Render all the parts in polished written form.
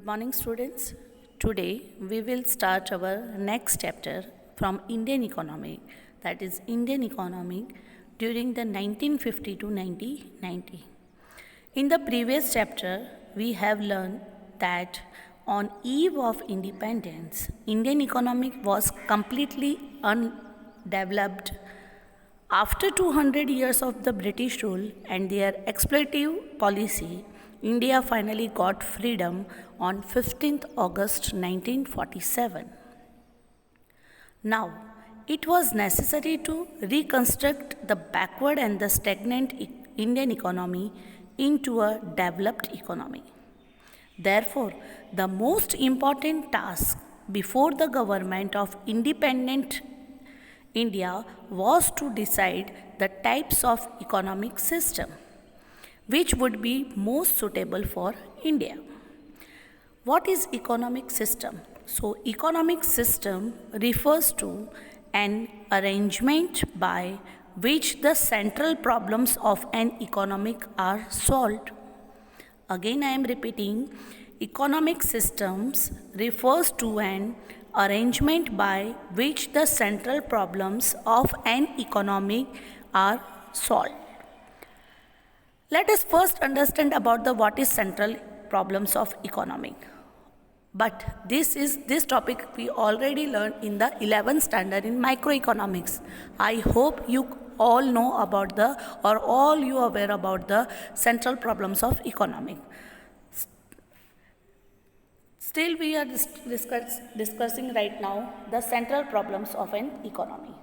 morning, students. Today we will start our next chapter from Indian economy, that is Indian economy during the 1950 to 1990. In the previous chapter, we have learned that on eve of independence, Indian economy was completely undeveloped. After 200 years of the British rule and their exploitative policy, India finally got freedom on 15th August 1947. Now, it was necessary to reconstruct the backward and the stagnant Indian economy into a developed economy. Therefore, the most important task before the government of independent India was to decide the types of economic system which would be most suitable for India. What is economic system? So, economic system refers to an arrangement by which the central problems of an economic are solved. Again, I am repeating, economic systems refers to an arrangement by which the central problems of an economy are solved. Let us first understand about the what is central problems of economy. But this topic we already learned in the 11th standard in microeconomics. I hope you all know about all you are aware about the central problems of economy. Still we are discussing right now the central problems of an economy.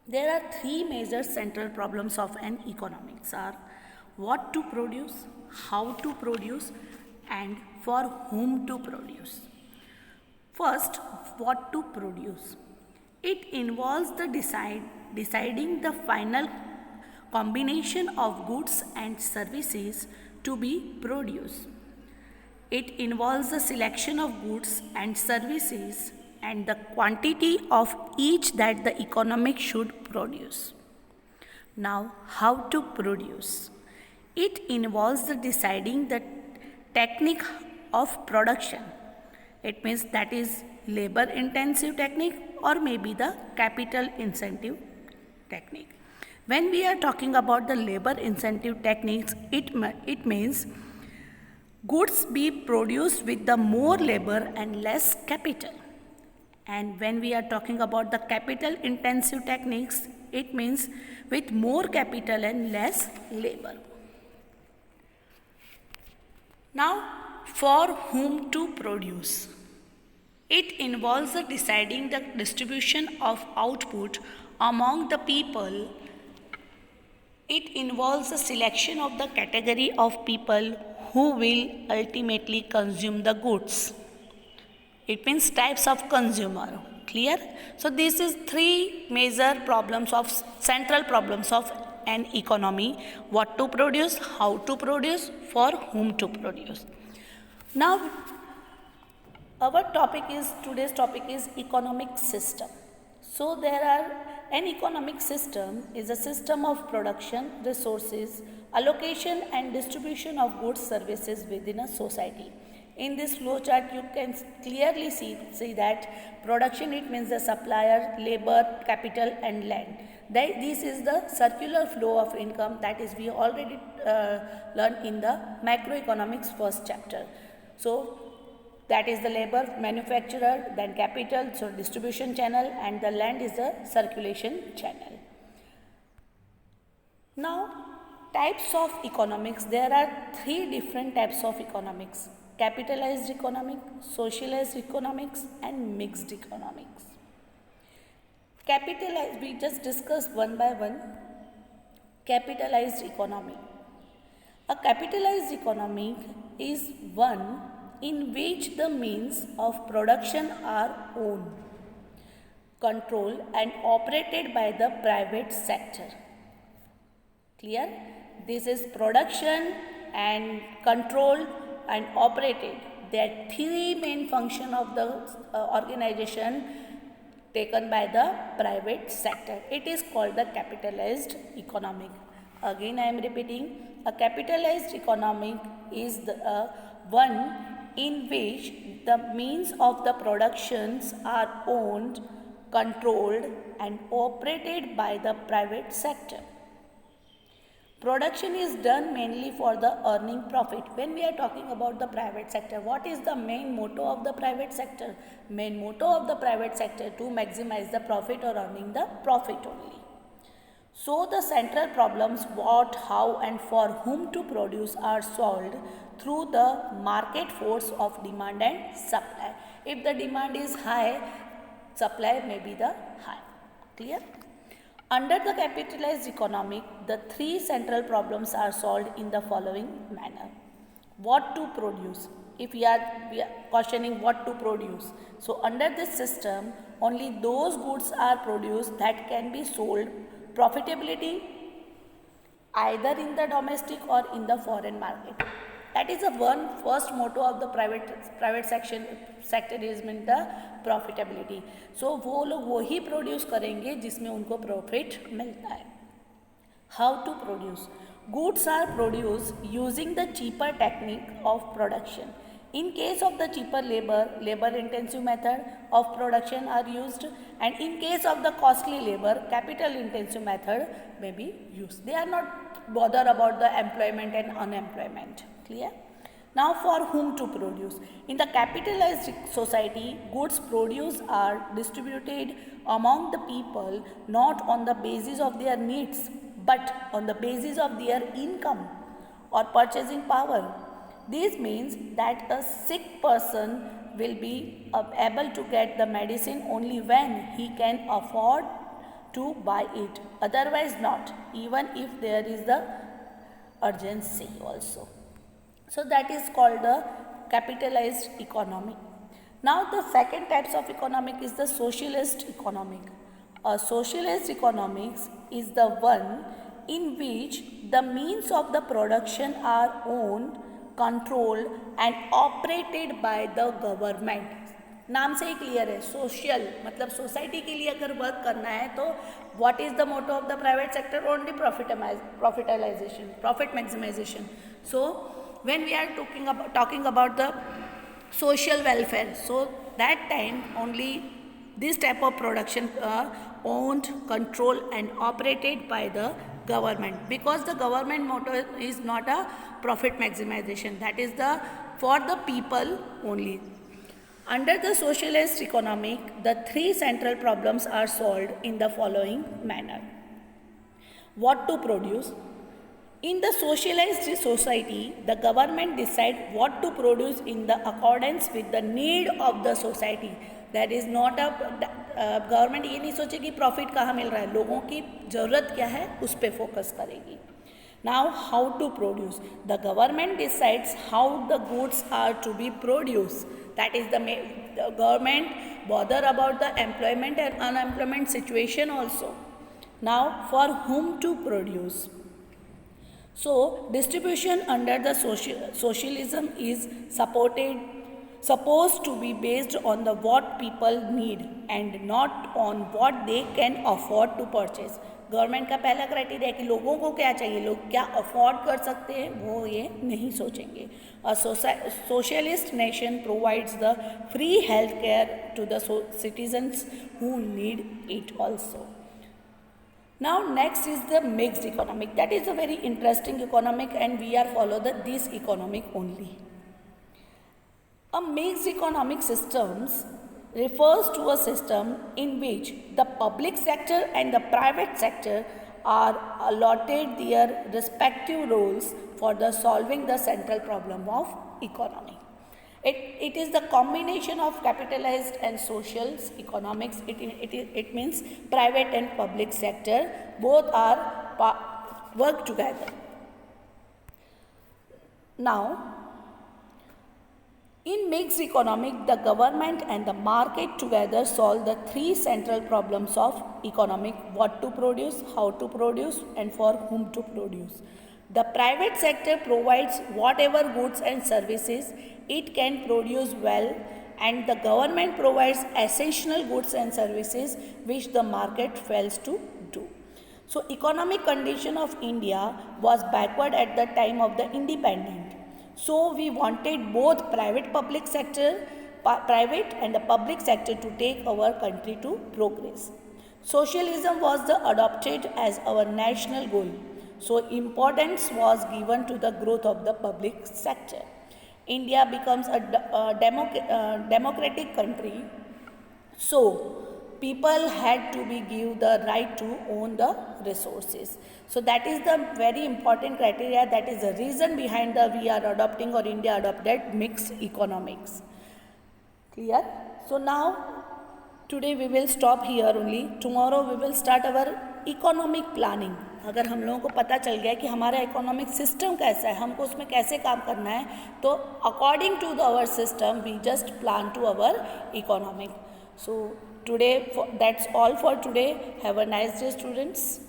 There are three major central problems of an economics are what to produce, how to produce, and for whom to produce. First, what to produce. It involves the deciding the final combination of goods and services to be produced. It involves the selection of goods and services and the quantity of each that the economic should produce. Now, how to produce. It involves the deciding the technique of production. It means that is labor intensive technique or maybe the capital incentive technique. When we are talking about the labor incentive techniques, it means goods be produced with the more labor and less capital. And when we are talking about the capital intensive techniques, it means with more capital and less labor. Now, for whom to produce. It involves the deciding the distribution of output among the people. It involves the selection of the category of people who will ultimately consume the goods. It means types of consumer. Clear? So this is three major problems of central problems of an economy: what to produce, how to produce, for whom to produce. Now, our today's topic is economic system. So an economic system is a system of production, resources, allocation and distribution of goods, services within a society. In this flow chart, you can clearly see that production, it means the supplier, labor, capital and land. This is the circular flow of income that is we already learned in the macroeconomics first chapter. So that is the labor, manufacturer, then capital, so distribution channel, and the land is the circulation channel. Now, types of economics. There are three different types of economics: capitalized economics, socialized economics, and mixed economics. Capitalized, we just discussed one by one. Capitalized economy. A capitalized economy is one in which the means of production are owned, controlled and operated by the private sector. Clear? This is production and controlled and operated. There are three main functions of the organization taken by the private sector. It is called the capitalized economy. Again, I am repeating, a capitalized economy is the one in which the means of the productions are owned, controlled, and operated by the private sector. Production is done mainly for the earning profit. When we are talking about the private sector, what is the main motto of the private sector? Main motto of the private sector to maximize the profit or earning the profit only. So the central problems what, how and for whom to produce are solved through the market force of demand and supply. If the demand is high, supply may be the high. Clear? Under the capitalized economy, the three central problems are solved in the following manner. What to produce? If we are questioning what to produce. So under this system, only those goods are produced that can be sold profitability either in the domestic or in the foreign market. That is the first motto of the private sector is meant the profitability. So वो लोग वही produce करेंगे जिसमें उनको profit मिलता है. How to produce? Goods are produced using the cheaper technique of production. In case of the cheaper labor intensive method of production are used, and in case of the costly labor, capital intensive method may be used. They are not bother about the employment and unemployment. Clear? Now for whom to produce? In the capitalized society, goods produced are distributed among the people not on the basis of their needs but on the basis of their income or purchasing power. This means that a sick person will be able to get the medicine only when he can afford to buy it, otherwise not, even if there is the urgency also. So that is called the capitalized economy. Now the second types of economic is the socialist economic. A socialist economics is the one in which the means of the production are owned, controlled and operated by the government. नाम से ही clear है, social मतलब society के लिए अगर work करना है तो what is the motto of the private sector? Only profitalization, profit maximization. So when we are talking about the social welfare, so that time only this type of production owned, controlled and operated by the government, because the government motto is not a profit maximization, that is the for the people only. Under the socialist economic, the three central problems are solved in the following manner. What to produce? In the socialized society, the government decides what to produce in the accordance with the need of the society. That is not a government ये नहीं सोचे कि profit कहाँ मिल रहा है, लोगों की ज़रूरत क्या है उस पर फोकस करेगी. Now how to produce? The government decides how the goods are to be produced. That is the government bother about the employment and unemployment situation also. Now for whom to produce? So distribution under the socialism is supposed to be based on the what people need and not on what they can afford to purchase. Government का पहला criteria है कि लोगों को क्या चाहिए, लोग क्या अफोर्ड कर सकते हैं वो ये नहीं सोचेंगे. A socialist nation provides the free health care to the citizens who need it also. Now next is the mixed economic. That is a very interesting economic and we are follow this economic only. A mixed economic systems refers to a system in which the public sector and the private sector are allotted their respective roles for the solving the central problem of economy. It is the combination of capitalized and social economics. It means private and public sector both are work together. Now in mixed economic, the government and the market together solve the three central problems of economic: what to produce, how to produce and for whom to produce. The private sector provides whatever goods and services it can produce well, and the government provides essential goods and services which the market fails to do. So economic condition of India was backward at the time of the independence. So we wanted both private and the public sector to take our country to progress. Socialism was adopted as our national goal. So importance was given to the growth of the public sector. India becomes a democratic country, so people had to be give the right to own the resources. So that is the very important criteria. That is the reason behind the we are adopting or India adopted mixed economics. Clear? So now today we will stop here only. Tomorrow we will start our economic planning. अगर हम लोगों को पता चल गया कि हमारा economic system कैसा है, हमको उसमें कैसे काम करना है, तो according to our system we just plan to our economic. So today that's all for today. Have a nice day, students.